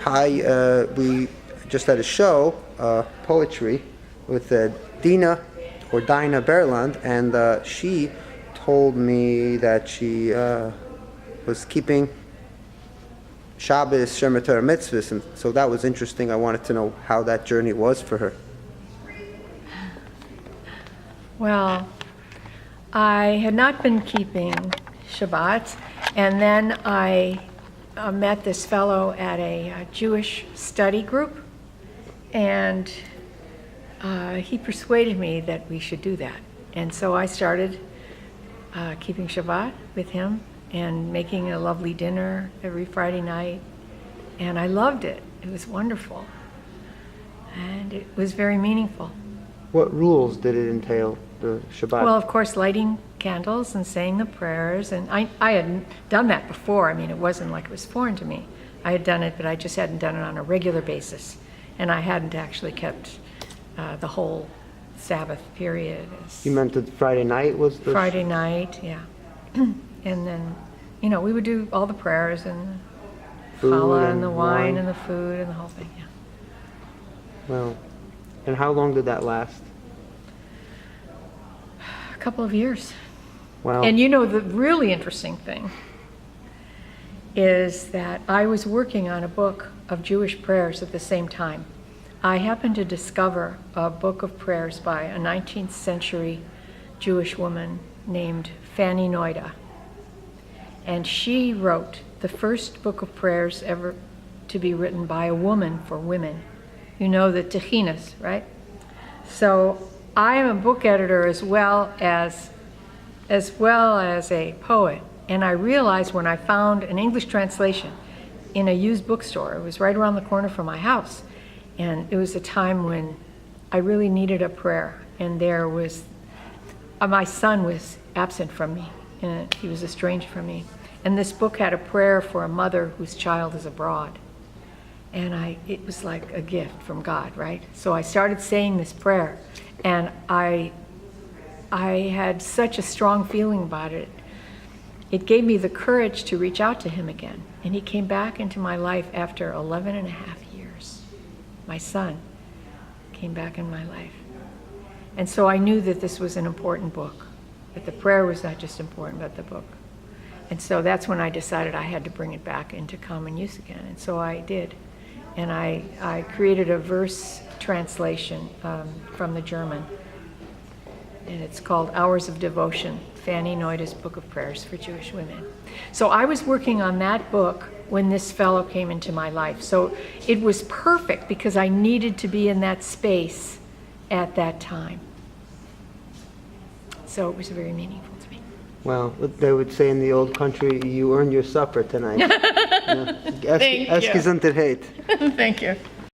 Hi, we just had a show, poetry, with Dinah Berland, and she told me that she was keeping Shabbos, Shemer Torah mitzvahs, and so that was interesting. I wanted to know how that journey was for her. Well, I had not been keeping Shabbat, and then I met this fellow at a Jewish study group, and he persuaded me that we should do that. And so I started keeping Shabbat with him and making a lovely dinner every Friday night, and I loved it. It was wonderful, and it was very meaningful. What rules did it entail, the Shabbat? Well, of course, lighting candles and saying the prayers, and I hadn't done that before. I mean, it wasn't like it was foreign to me. I had done it, but I just hadn't done it on a regular basis, and I hadn't actually kept the whole Sabbath period. You meant that Friday night was the... Friday night, yeah. And then, we would do all the prayers and the challah and the wine and the food and the whole thing, yeah. Well, and how long did that last? A couple of years. Wow. And the really interesting thing is that I was working on a book of Jewish prayers at the same time. I happened to discover a book of prayers by a 19th century Jewish woman named Fanny Noida. And she wrote the first book of prayers ever to be written by a woman for women. You know the Techinas, right? So I am a book editor as well as a poet. And I realized when I found an English translation in a used bookstore, it was right around the corner from my house. And it was a time when I really needed a prayer. And there was, my son was absent from me, and he was estranged from me. And this book had a prayer for a mother whose child is abroad. And it was like a gift from God, right? So I started saying this prayer, and I had such a strong feeling about it. It gave me the courage to reach out to him again. And he came back into my life after 11 and a half years. My son came back in my life. And so I knew that this was an important book, that the prayer was not just important, but the book. And so that's when I decided I had to bring it back into common use again. And so I did. And I created a verse translation from the German. And it's called Hours of Devotion, Fanny Noida's Book of Prayers for Jewish Women. So I was working on that book when this fellow came into my life. So it was perfect because I needed to be in that space at that time. So it was very meaningful to me. Well, they would say in the old country, you earned your supper tonight. Thank you. Thank you. Thank you.